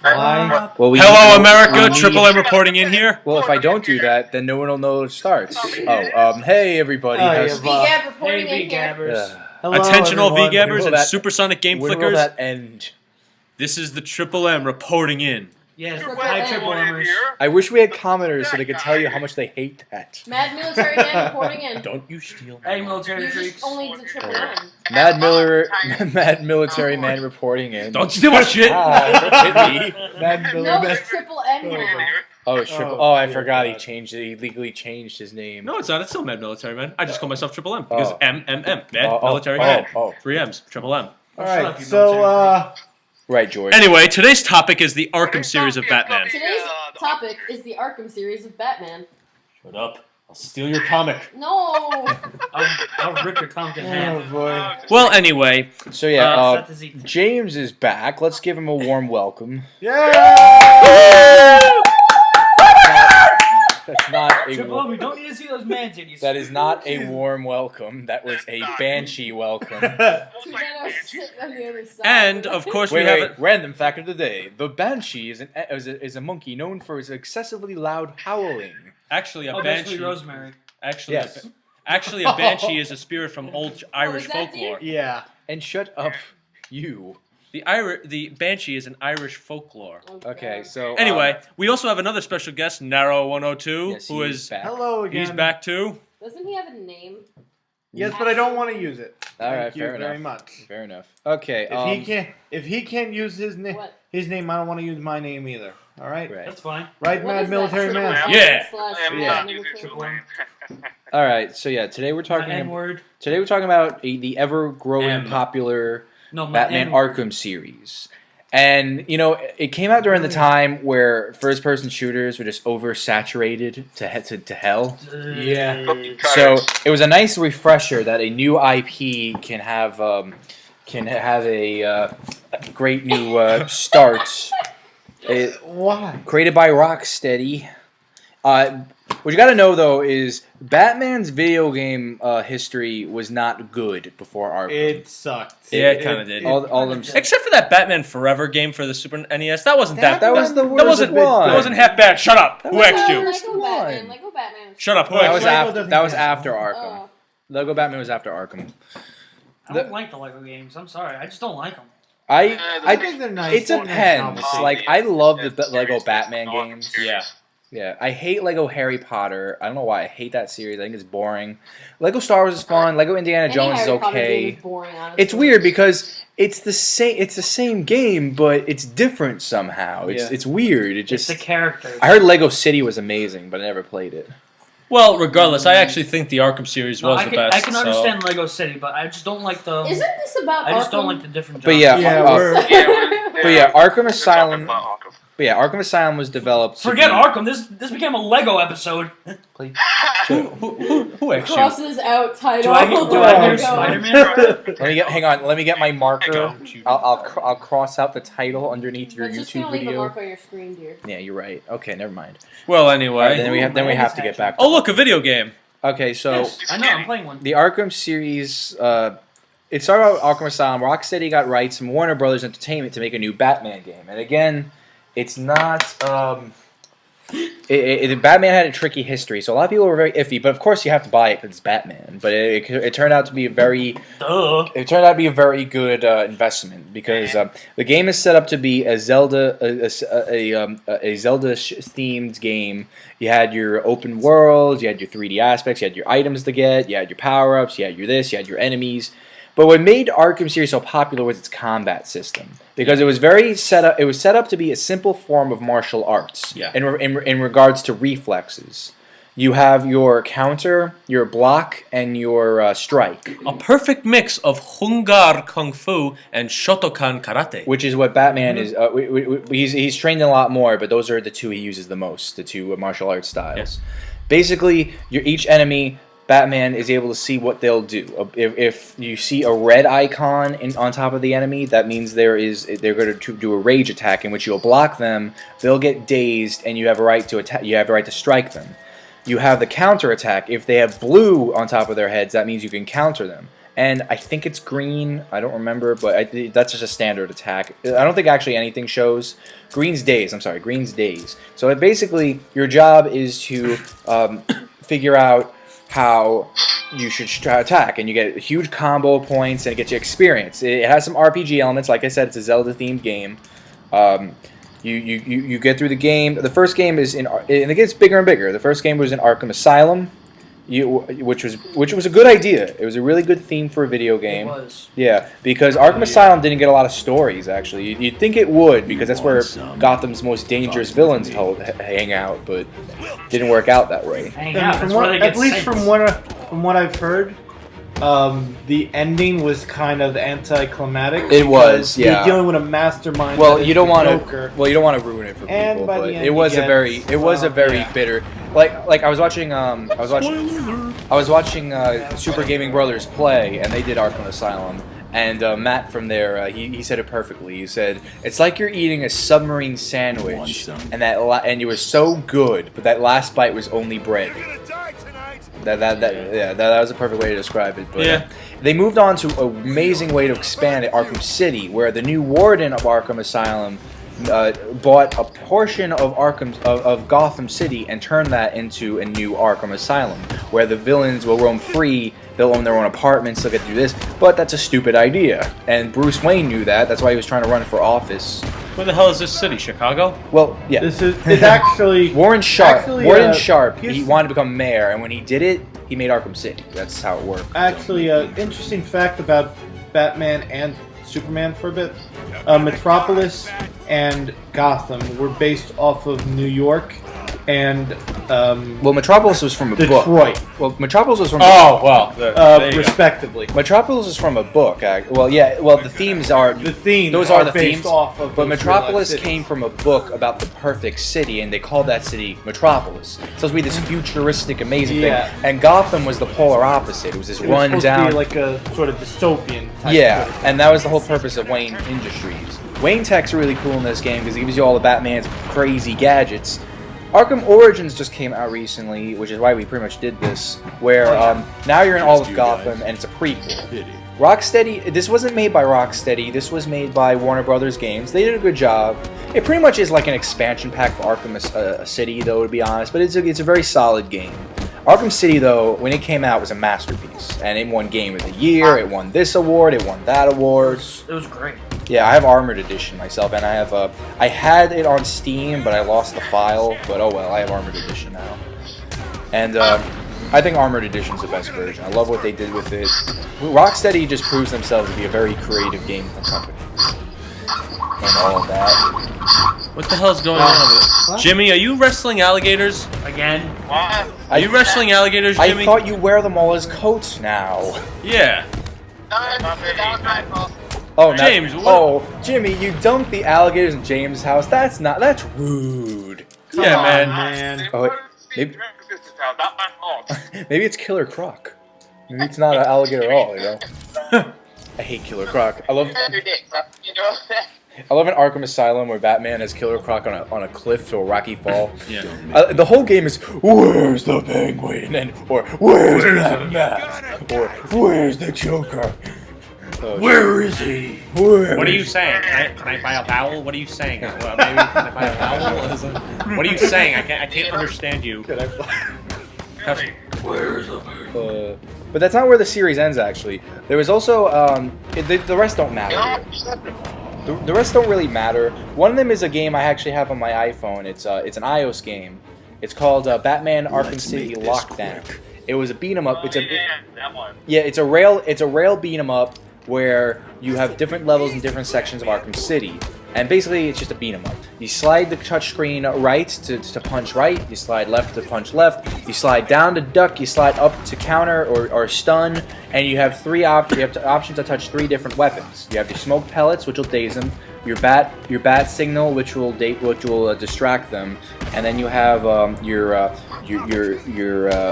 Why? Well, Hello, America. Triple M reporting in here. Well, if I don't do that, then no one will know it starts. Hey everybody. Oh, VGAB reporting Hey, in here. VGabbers. Hello, Attention, all everyone. VGabbers When will and that- supersonic game When will flickers. that end? This is the Triple M reporting in. Yes, Triple hi, M. Triple Mers. I wish we had commenters so they could tell you how much they hate that. Mad Military Man reporting in. Don't you steal. Hey, my military You freaks. just only the Triple M. Mad Military Man reporting in. Don't steal my shit. Don't hit me. Mad No, Miller. it's Triple M now. Oh, it's triple. Oh, Oh, I dear forgot he God. changed it. He legally changed his name. No, it's not. It's still Mad Military Man. I just call myself Triple M because Oh. M. Mad Oh, Military oh, Man. oh. 3 M's. Triple M. All Shut right, up, you so military Right, George. Anyway, today's topic is the Arkham series of Batman. Today's topic is the Arkham series of Batman. Shut up. I'll steal your comic. No! I'll rip your comic in oh half. boy. Well, anyway, So yeah, Set the Z- James is back. Let's give him a warm welcome. Yeah! That's not Triple a. M, we don't need to see those man titties. That is not a warm welcome. That was a banshee welcome. Too bad I was sitting on the other side. and of course we Wait, have random fact of the day: the banshee is a monkey known for its excessively loud howling. actually a Oh, that's banshee. Lee Rosemary. Actually, Yes. actually a banshee is a spirit from old Irish is that folklore. Yeah. And shut up, you. The banshee is an Irish folklore. Okay, so Anyway, we also have another special guest, Narrow 102, yes, who he is back. Hello again. he's back too. Doesn't he have a name? Yes, but I don't want to use it. All right, Thank you fair very enough. much. Fair enough. Okay. If he can't use his name, What? I don't want to use my name either. All right. Right. That's fine. Right, What Mad is that? Military Triple Man. M Yeah. slash Yeah. Triple M. All right. So yeah, today we're My talking. N-word. Today we're talking about the ever-growing M. popular No, my Batman N-word. Arkham series. And, you know, it came out during the time where first-person shooters were just oversaturated to hell. Yeah. So it was a nice refresher that a new IP can have a great new start. Why? Created by Rocksteady. What you got to know though is Batman's video game history was not good before Arkham. It sucked. Yeah, it kinda did. All them. Except for that Batman Forever game for the Super NES, that wasn't that. That was the That worst wasn't. one. That wasn't half bad. Shut up. That Who was asked the you? worst. Lego Batman. one. Lego Batman. Shut up. Who That That asked was you? Lego after. doesn't That was count. after Arkham. Oh. Lego Batman was after Arkham. I don't like the Lego games. I'm sorry. I just don't like them. I think they're nice. It They're nice depends. novels. Like I love the Lego Batman games. Yeah. Yeah, I hate Lego Harry Potter. I don't know why I hate that series. I think it's boring. Lego Star Wars is fun. Lego Indiana Any Jones is Harry Potter game okay. is boring, honestly. It's weird because it's the same. It's the same game, but it's different somehow. Yeah. It's weird. It It's just. the characters. I heard Lego City was amazing, but I never played it. Well, regardless, I actually think the Arkham series No, was I the can, best. I can so- understand Lego City, but I just don't like the. Isn't this about I just Arkham? don't like the different. But yeah, genres. Yeah, we're- But yeah, Arkham Asylum. But yeah, Arkham Asylum was developed. to Forget be- Arkham. This became a Lego episode. Who asked you? Crosses out title. Do I hear Lego. Spider-Man? Let me get. Hang on. Let me get my marker. Don't you- I'll cross out the title underneath your That's just YouTube gonna leave a video. mark on your screen, dear. Yeah, you're right. Okay, never mind. Well, All anyway. right, then we have man, to get back. To Oh, look, a video game. Okay, so Yes, I know. I'm playing one. the Arkham series. It started out with Arkham Asylum. Rocksteady got rights from Warner Brothers Entertainment to make a new Batman game, and again, it's not. Batman had a tricky history, so a lot of people were very iffy. But of course, you have to buy it because it's Batman. But it turned out to be a very Duh. It turned out to be a very good investment because the game is set up to be a Zelda themed game. You had your open world, you had your 3D aspects, you had your items to get, you had your power ups, you had your this, you had your enemies. But what made Arkham series so popular was its combat system because it was very set up. It was set up to be a simple form of martial arts. Yeah. In regards to reflexes. You have your counter, your block, and your strike, A perfect mix of Hungar Kung Fu and Shotokan Karate. which is what Batman is. He's trained in a lot more, but those are the two he uses the most, the two martial arts styles. Yes. Basically, each enemy, Batman is able to see what they'll do. If you see a red icon on top of the enemy, that means they're going to do a rage attack in which you'll block them. They'll get dazed, and you have a right to attack. You have the right to strike them. You have the counter attack. If they have blue on top of their heads, that means you can counter them. and I think it's green. I don't remember, but that's just a standard attack. I don't think actually anything shows. Green's days. I'm sorry, Green's days. So basically, your job is to figure out how you should attack, and you get huge combo points, and it gets you experience. It has some RPG elements. Like I said, it's a Zelda-themed game. You get through the game. The first game is and it gets bigger and bigger. The first game was in Arkham Asylum, which was a good idea. It was a really good theme for a video game. It was. Yeah, because Arkham Asylum didn't get a lot of stories actually. You'd think it would because that's where Gotham's most dangerous villains hang out, but didn't work out that way. Hang And out. from That's where what, they get at least saints. from what I've heard, the ending was kind of anticlimactic. It was, because yeah. You're dealing with a mastermind. Well, that you is don't the want Joker. to. Well, you don't want to ruin it for And people, by the but end it was he a very, gets, it was a very yeah. bitter. Like I was watching, Super Gaming Brothers play, and they did Arkham Asylum. And Matt from there, he said it perfectly. He said, "It's like you're eating a submarine sandwich, and and you were so good, but that last bite was only bread." That was a perfect way to describe it. But Yeah. they moved on to an amazing way to expand at Arkham City, where the new warden of Arkham Asylum bought a portion of of Gotham City and turned that into a new Arkham Asylum, where the villains will roam free. They'll own their own apartments. They'll get to do this, but that's a stupid idea. And Bruce Wayne knew that. That's why he was trying to run for office. Where the hell is this city? Chicago? Well, yeah. It's actually Warren Sharp. Actually, Warren Sharp. He here's- wanted to become mayor, and when he did it, he made Arkham City. That's how it worked. actually an interesting fact about Batman and Superman for a bit. Metropolis and Gotham were based off of New York and Well, Metropolis was from a book. Detroit, Well, Metropolis was from. Oh, well. There you go. respectively. Metropolis is from a book. Well, yeah. Well, the themes are. The themes Those are the based themes. off of But those Metropolis real-life came from a book about the perfect city, and they called that city Metropolis. So it's supposed to be this futuristic, amazing Yeah. thing. And Gotham was the polar opposite. It was this cities. It was run supposed down. to be like a sort of dystopian type Yeah, of- and that was the whole purpose of Wayne Industries. Wayne Tech's really cool in this game because it gives you all the Batman's crazy gadgets. Arkham Origins just came out recently, which is why we pretty much did this, where now you're in all of Gotham, and it's a prequel. Rocksteady, this wasn't made by Rocksteady, this was made by Warner Brothers Games. They did a good job. It pretty much is like an expansion pack for Arkham City, though, to be honest, but it's a very solid game. Arkham City, though, when it came out, was a masterpiece, and it won Game of the Year, it won this award, it won that award. It was great. Yeah, I have Armored Edition myself, and I had it on Steam, but I lost the file. But oh well, I have Armored Edition now, and I think Armored Edition's the best version. I love what they did with it. Rocksteady just proves themselves to be a very creative game company, and all of that. What the hell's going on with it? Jimmy, are you wrestling alligators? Again. Are you wrestling alligators, Jimmy? I thought you wear them all as coats now. Yeah. Oh, James, what- Oh, Jimmy, you dumped the alligators in James' house. That's rude. Yeah, Come man. on, man. Oh, maybe, maybe it's Killer Croc. Maybe it's not an alligator at all, you know? I hate Killer Croc. I love in Arkham Asylum where Batman has Killer Croc on a cliff to a rocky fall. Yeah. The whole game is, where's the Penguin? Or where's Batman? Or where's the Joker? Where is he? Where What are you is- saying? Can I buy a vowel? What are you saying? Maybe can I buy a vowel? What are you saying? I can't understand you. But that's not where the series ends, actually. There was also, the rest don't matter. The rest don't really matter. One of them is a game I actually have on my iPhone. It's an iOS game. It's called Batman Arkham City Lockdown. It was a beat 'em up. It's a rail beat 'em up where you have different levels and different sections of Arkham City. And basically, it's just a beat 'em up. You slide the touchscreen right to punch right. You slide left to punch left. You slide down to duck. You slide up to counter or stun. And you have three options. You have options to touch three different weapons. You have your smoke pellets, which will daze them. Your bat signal, which will distract them. And then you have your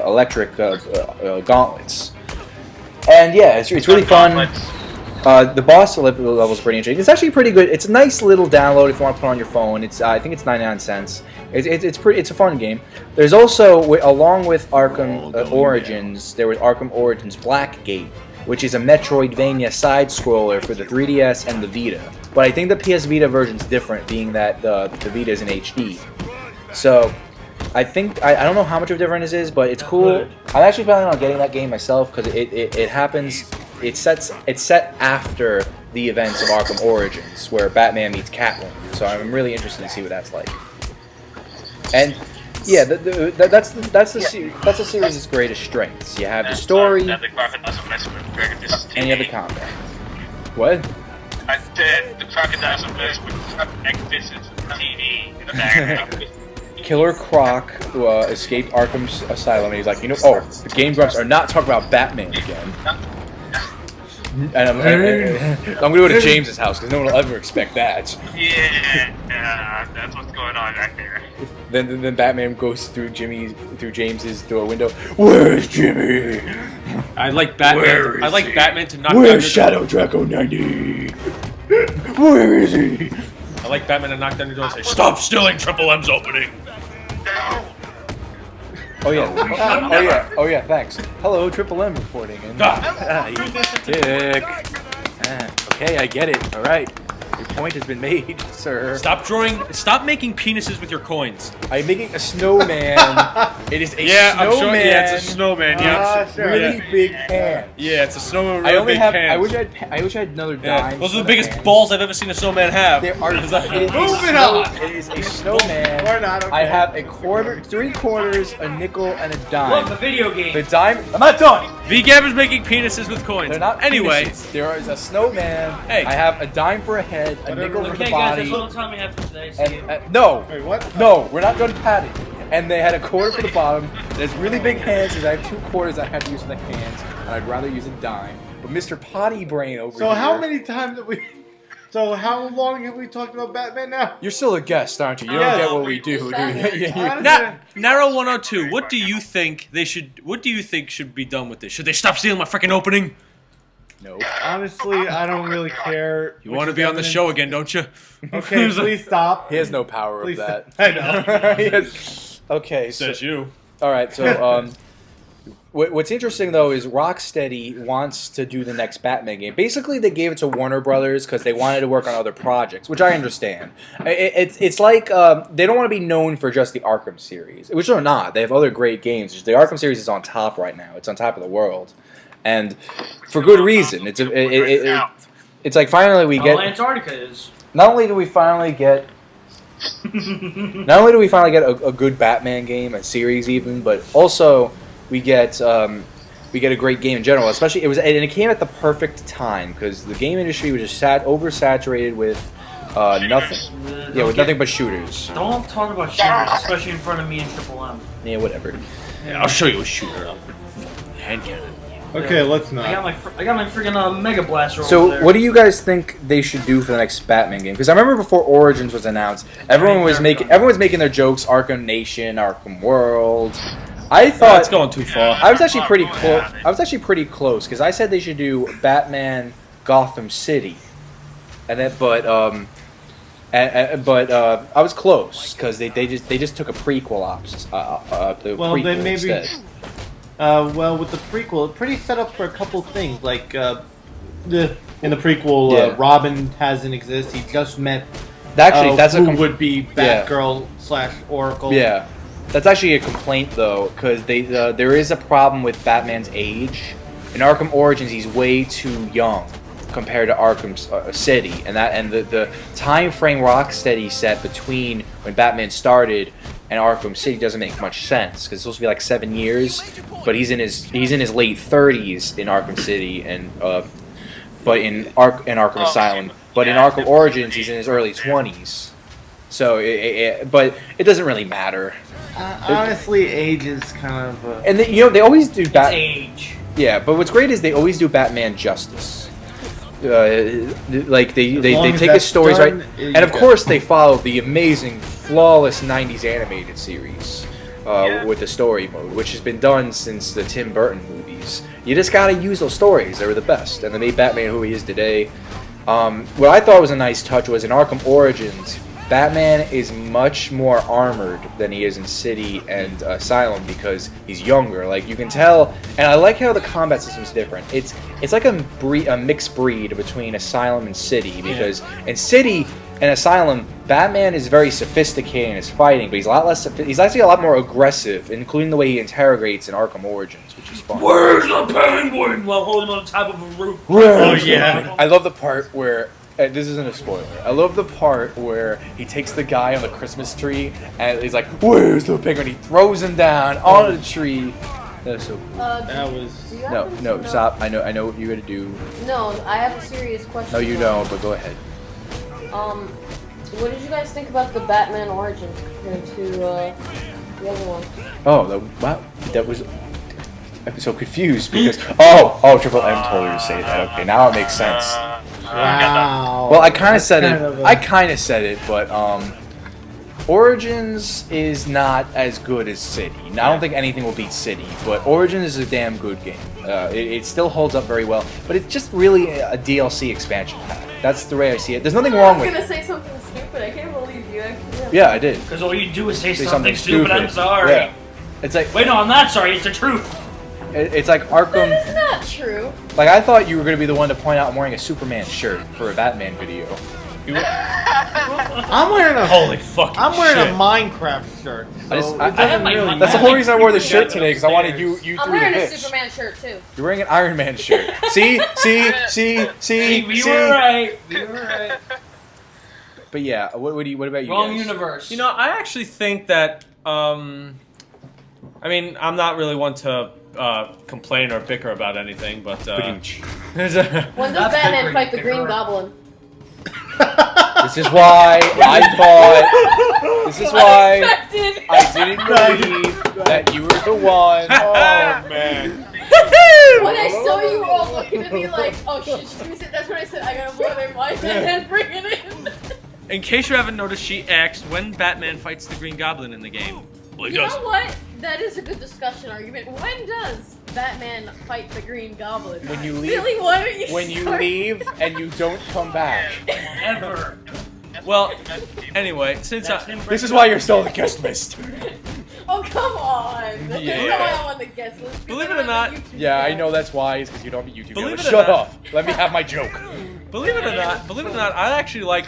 electric gauntlets. And yeah, it's really fun. The boss level is pretty interesting. It's actually pretty good. It's a nice little download if you want to put on your phone. It's I think it's 99 cents. It's a fun game. There's also along with Arkham Origins, there was Arkham Origins Blackgate, which is a Metroidvania side-scroller for the 3DS and the Vita. But I think the PS Vita version's different, being that the Vita is in HD. So I think I don't know how much of a difference it is, but it's cool. I'm actually planning on getting that game myself because it happens. It's set after the events of Arkham Origins, where Batman meets Catwoman. So I'm really interested to see what that's like. And yeah, that's the series' greatest strengths. You have the story, and you have the combat. What? I said the crocodiles are messing with magnificent TV in the background. Killer Croc escaped Arkham Asylum, and he's like, the Game Grumps are not talking about Batman again. And I'm gonna go to James's house because no one will ever expect that. Yeah, that's what's going on back there. Then Batman goes through James's door window. Where's Jimmy? I like Batman. I like Batman to knock Where's down Shadow Draco 90? Where is he? I like Batman to knock down your door and say, "Stop stealing Triple M's opening." No. Oh yeah, thanks. Hello, Triple M reporting. And, you dick. Okay, I get it. All right, your point has been made, sir. Stop making penises with your coins. I'm making a snowman. It is a snowman. I'm sure. Yeah, it's a snowman. Yeah, Sure. Really big hands. Yeah, it's a snowman. I With only big have. hands. I wish I had another Yeah, dime. those are the for biggest hands. balls I've ever seen a snowman have. There are. Moving on. It is a snowman. Or not, okay. I have a quarter, 3 quarters, a nickel, and a Look, the dime. video game. The dime. I'm not done. VGab is making penises with coins. They're not. Anyway, penises. There is a snowman. Hey. I have a dime for a head, a nickel for Okay, the guys, body. that's all the time we have for today. See you. And no, Wait, what? no, we're not done patting. And they had a quarter for the bottom. There's really big hands, because I have 2 quarters I had to use for the hands, and I'd rather use a dime. But Mr. Potty Brain over here. So how many times have we? So how long have we talked about Batman now? You're still a guest, aren't you? You Yes. don't get what we do, do you? Honestly, Narrow 102. What do you think should be done with this? Should they stop stealing my freaking opening? No. honestly, I don't really care. You want to be on the show again, don't you? Okay, please stop. He has no power Please of that. I know. He has- okay, so Says you. all right, so what's interesting though is Rocksteady wants to do the next Batman game. Basically, they gave it to Warner Brothers because they wanted to work on other projects, which I understand. It's like they don't want to be known for just the Arkham series, which they're not. They have other great games. The Arkham series is on top right now. It's on top of the world, and for good reason. It's like finally we All get. Antarctica is. Not only do we finally get a good Batman game, a series even, but also we get a great game in general. Especially it came at the perfect time because the game industry was just oversaturated with nothing. Yeah, with nothing but shooters. Don't talk about shooters, especially in front of me and Triple M. Yeah, whatever. Yeah, I'll show you a shooter. Hand cannon. Okay, let's not. I got my freaking Mega Blaster over So, there. what do you guys think they should do for the next Batman game? Because I remember before Origins was announced, everyone was making their jokes. Arkham Nation, Arkham World. I thought It's going too far. I was actually pretty close. I was actually pretty close because I said they should do Batman Gotham City, and then but I was close because they just took a prequel Well, prequel then maybe. instead. Well, with the prequel, it's pretty set up for a couple things. Like in the prequel, Yeah. Robin hasn't existed. He just met. Actually, that's who a would be Batgirl / Oracle. Yeah, that's actually a complaint though, because there is a problem with Batman's age. In Arkham Origins, he's way too young compared to Arkham City, and the time frame Rocksteady set between when Batman started and Arkham City doesn't make much sense because it's supposed to be like 7 years, but he's in his late 30s in Arkham City, and but in Arkham Asylum, but in Arkham Origins he's in his early 20s. So, but it doesn't really matter. Honestly, age is kind of. And they always do It's age. Yeah, but what's great is they always do Batman justice. Like they long as take his that's stories done, right, you and of got course they follow the amazing, flawless '90s animated series with the story mode, which has been done since the Tim Burton movies. You just gotta use those stories; they were the best, and they made Batman who he is today. What I thought was a nice touch was in Arkham Origins, Batman is much more armored than he is in City and Asylum because he's younger. Like you can tell, and I like how the combat system's different. It's like a mixed breed between Asylum and City because in City and Asylum, Batman is very sophisticated in his fighting, but he's a lot less. He's actually a lot more aggressive, including the way he interrogates in Arkham Origins, which is fun. Where's the penguin? While holding on top of a roof. Oh yeah. I love the part where. This isn't a spoiler. I love the part where he takes the guy on the Christmas tree and he's like, "Where's the penguin?" He throws him down on the tree. That's so cool. That was. No, stop. I know what you're gonna do. No, I have a serious question. No, you don't. But go ahead. What did you guys think about the Batman Origins compared to the other one? Oh, wow. That was. I'm so confused because Triple M told her to say that. Okay, now it makes sense. Wow. Well, I kind of said it. I kind of said it, but Origins is not as good as City. Now, I don't think anything will beat City, but Origins is a damn good game. It still holds up very well, but it's just really a DLC expansion pack. That's the way I see it. There's nothing wrong with it. I was gonna say something stupid. I can't believe you actually. Yeah, I did. Because all you do is say something stupid. I'm sorry. Yeah. It's like Wait, no, I'm not sorry. It's the truth. it's like Arkham. That is not true. Like I thought you were gonna be the one to point out I'm wearing a Superman shirt for a Batman video. I'm wearing a Holy fucking I'm wearing shit. a Minecraft shirt. So I just- it I doesn't have my really Minecraft- That's the whole reason I wore the shirt today because I wanted Upstairs. you I'm three to wearing a bitch. Superman shirt too. You're wearing an Iron Man shirt. See. We were right. We were right. But yeah, what about you Wrong guys? universe. You know, I actually think that. I mean, I'm not really one to complain or bicker about anything, but. When does That's Batman the fight the Green Green Goblin? This is why I thought. This is why Unexpected. I didn't believe that you were the one. Oh man. When I saw you all looking at me like, oh shit, she's gonna say, that's when I said I gotta blow their mind and then bring it in. In case you haven't noticed, she asked when Batman fights the Green Goblin in the game. Well, he You does. know what? That is a good discussion argument. When does Batman fight the Green Goblin? When you leave. Really? Why don't you When you start? leave and you don't come back. Ever. Well, anyway, since That's I. him This is why you're still on the guest list. Oh, come on. That's Yeah. not why I'm on the guest list. Believe it or not- Yeah, I know that's why. It's because you don't have a YouTube Believe channel. it or Shut not- up. Let me have my joke. Believe it or not, I actually like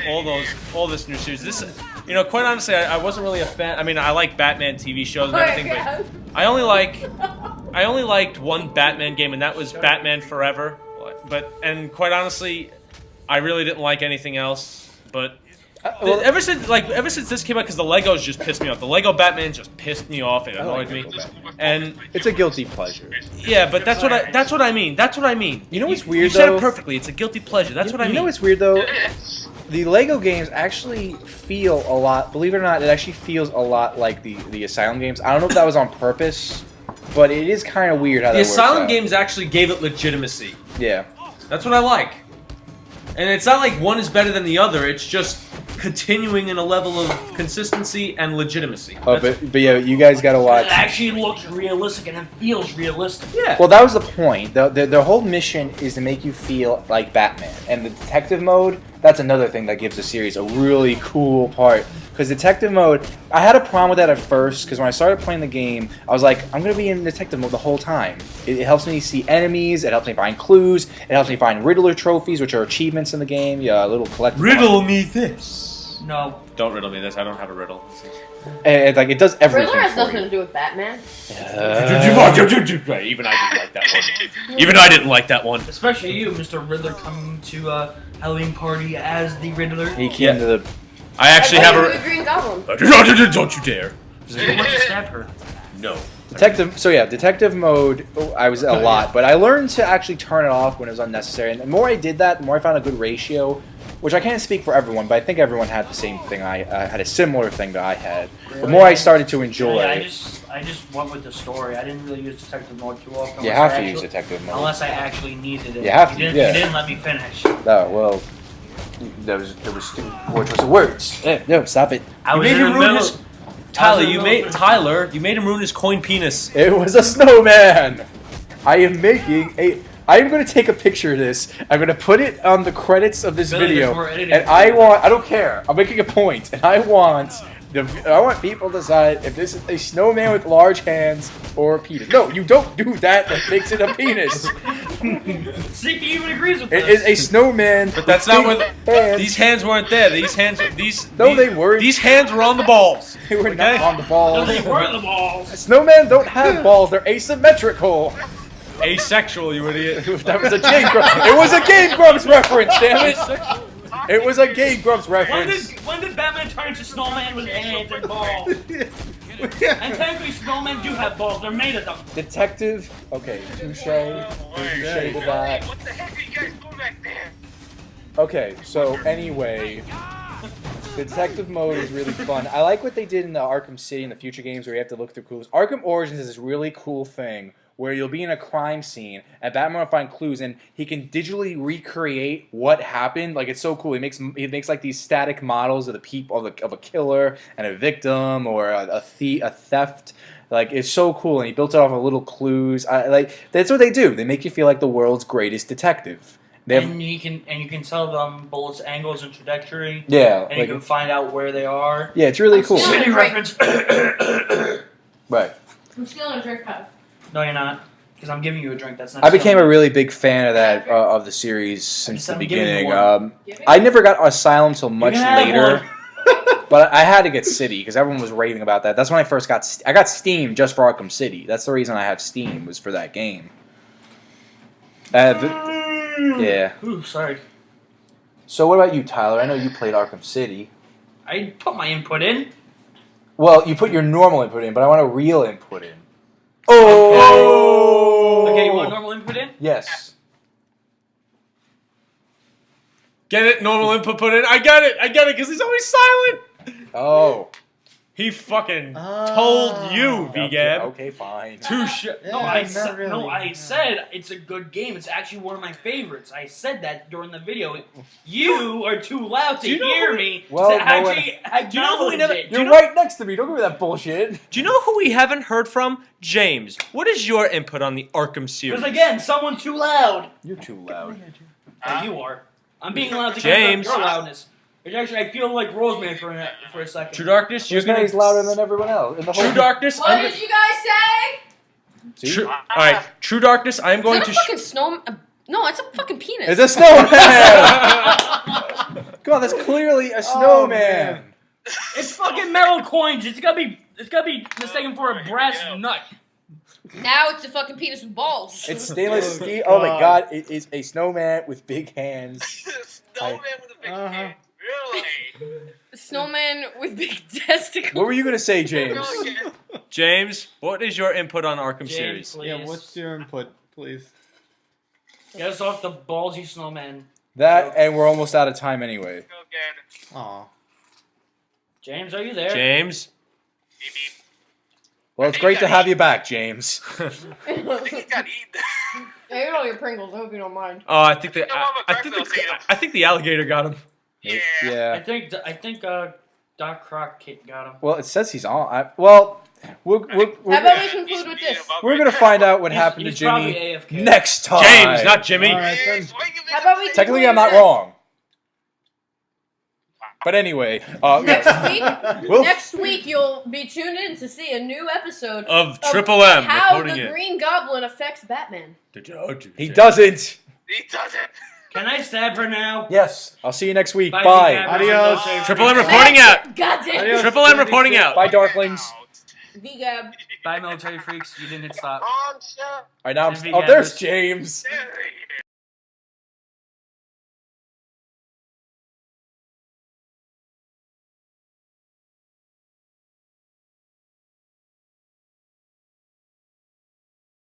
all this new series. This, you know, quite honestly, I wasn't really a fan. I mean, I like Batman TV shows and everything, but I only liked one Batman game, and that was Batman Forever. And quite honestly, I really didn't like anything else. But ever since this came out, because the Legos just pissed me off. The Lego Batman just pissed me off. It annoyed me. And It's a guilty pleasure. yeah, but that's what I mean. That's what I mean. You know what's weird, You said though? it perfectly. It's a guilty pleasure. That's what I mean. You know what's weird though? The Lego games actually feel a lot. Believe it or not, it actually feels a lot like the Asylum games. I don't know if that was on purpose, but it is kind of weird how The that works Asylum out. games actually gave it legitimacy. Yeah. That's what I like. And it's not like one is better than the other. It's just continuing in a level of consistency and legitimacy. Oh, but yeah, you guys gotta watch. It actually looks realistic and it feels realistic. Yeah. Well, that was the point. The whole mission is to make you feel like Batman, and the detective mode. That's another thing that gives the series a really cool part. Because detective mode, I had a problem with that at first. Because when I started playing the game, I was like, I'm gonna be in detective mode the whole time. It helps me see enemies. It helps me find clues. It helps me find Riddler trophies, which are achievements in the game. Yeah, a little collectible. Riddle me this. No. Don't riddle me this. I don't have a riddle. And it's like it does everything. Riddler has for nothing you. to do with Batman. Right, even I didn't like that one. Even I didn't like that one. Especially you, Mr. Riddler, coming to a Halloween party as the Riddler. He came to the. I actually have The a. Green Goblin. Don't you dare. You want to stab her. No. Detective. So yeah, detective mode. I was a lot, but I learned to actually turn it off when it was unnecessary. And the more I did that, the more I found a good ratio. Which I can't speak for everyone, but I think everyone had the same thing. I had a similar thing that I had. The more I started to enjoy Yeah, it. I just went with the story. I didn't really use detective mode too often. You unless have I to use actually- detective mode. Unless I actually needed it. You have to, You yeah. didn't let me finish. Oh well, there was what was the words? No, stop it. I You was made in him the ruin middle. his. Tyler, you made him ruin his coin penis. It was a snowman. I am making a. I'm going to take a picture of this. I'm going to put it on the credits of this Billy, there's video. more editing. And I don't care. I'm making a point. And I want people to decide if this is a snowman with large hands or a penis. No, you don't do that. That makes it a penis. See, he even agrees with It this. is a snowman. But that's not what. hands. These hands weren't there. These hands. No, they weren't. These hands were on the balls. They were not Okay. on the No, balls. they weren't the balls. Snowmen don't have balls. They're asymmetrical. Asexual, you idiot. That was a Game Grumps. It was a Game Grumps reference. Damn it. It was a Game Grumps reference. When did Batman turn into Snowman with hands and balls? And technically, snowmen do have balls. They're made of them. Detective. Okay, touche. Touche to that. What the heck are you guys doing back there? Okay, so anyway, detective mode is really fun. I like what they did in the Arkham City and the future games where you have to look through clues. Arkham Origins is this really cool thing where you'll be in a crime scene and Batman will find clues and he can digitally recreate what happened. Like, it's so cool. He makes like these static models of the people of a killer and a victim or a thief, a theft. Like, it's so cool, and he built it off of little clues. That's what they do. They make you feel like the world's greatest detective. And you can tell them bullets, angles, and trajectory. Yeah, And you can find out where they are. Yeah, it's really cool. still- City reference. Right. I'm still in a drink cup. No, you're not. Because I'm giving you a drink. That's not. I became a really big fan of that of the series since the I'm giving you beginning. one. I never got Asylum till much You can have later, one. but I had to get City because everyone was raving about that. That's when I first got. I got Steam just for Arkham City. That's the reason I have Steam was for that game. Yeah. Ooh, sorry. So what about you, Tyler? I know you played Arkham City. I put my input in. Well, you put your normal input in, but I want a real input in. Oh! Okay, you want normal input in? Yes. Get it? Normal input put in. I got it because he's always silent. Oh. He fucking told you, VGab. Okay, fine. Touche. I said it's a good game. It's actually one of my favorites. I said that during the video. You are too loud to Do you know hear who- me Well, to no actually Do you know who we acknowledge never- it. You're right next to me. Don't give me that bullshit. Do you know who we haven't heard from? James. What is your input on the Arkham series? Because again, someone's too loud. You're too loud. Oh, you are. I'm being loud to James. your loudness. Which actually, I feel like Rosemary for a second. True Darkness, you're gonna. He's louder than everyone else. In the whole True Darkness. What did you guys say? See? True. All right. True Darkness. I'm going Is to. that a fucking snow? No, it's a fucking penis. It's a snowman! Come on, that's clearly a snowman. It's fucking metal coins. It's gotta be mistaken for a brass nut. Now it's a fucking penis with balls. It's stainless steel. Oh my god, it is a snowman with big hands. Snowman with a big hand. Really? Snowman with big testicles. What were you gonna say, James? Really, kid? James, what is your input on Arkham James, series? please. Yeah, what's your input, please? Get us off the ballsy snowman. That, and we're almost out of time anyway. Go again. Aw. James, are you there? James. Beep, beep. Well, it's great to have you back, James. I think he got eaten. Hey, you know your Pringles. I hope you don't mind. Oh, I think I think the alligator got him. Yeah. I think Doc Croc got him. Well, it says he's on. We're How about we conclude with this? gonna find out what He's- happened to he's probably Jimmy AFK. next time. James, not Jimmy. All right, then. How about we Technically, conclude I'm not with this? wrong. But anyway, Next week, We'll- next week you'll be tuned in to see a new episode Of Triple M. how reporting the it. Green Goblin affects Batman. he doesn't. He doesn't. Can I stab her now? Yes. I'll see you next week. Bye, Bye. Gab. Adios. Triple M reporting out. God damn Adios. it. Triple M reporting out. Bye, Darklings. VGab. Bye, military freaks. You didn't hit stop. Wrong shot. All right, now Should be oh, there's Gab's. James. There he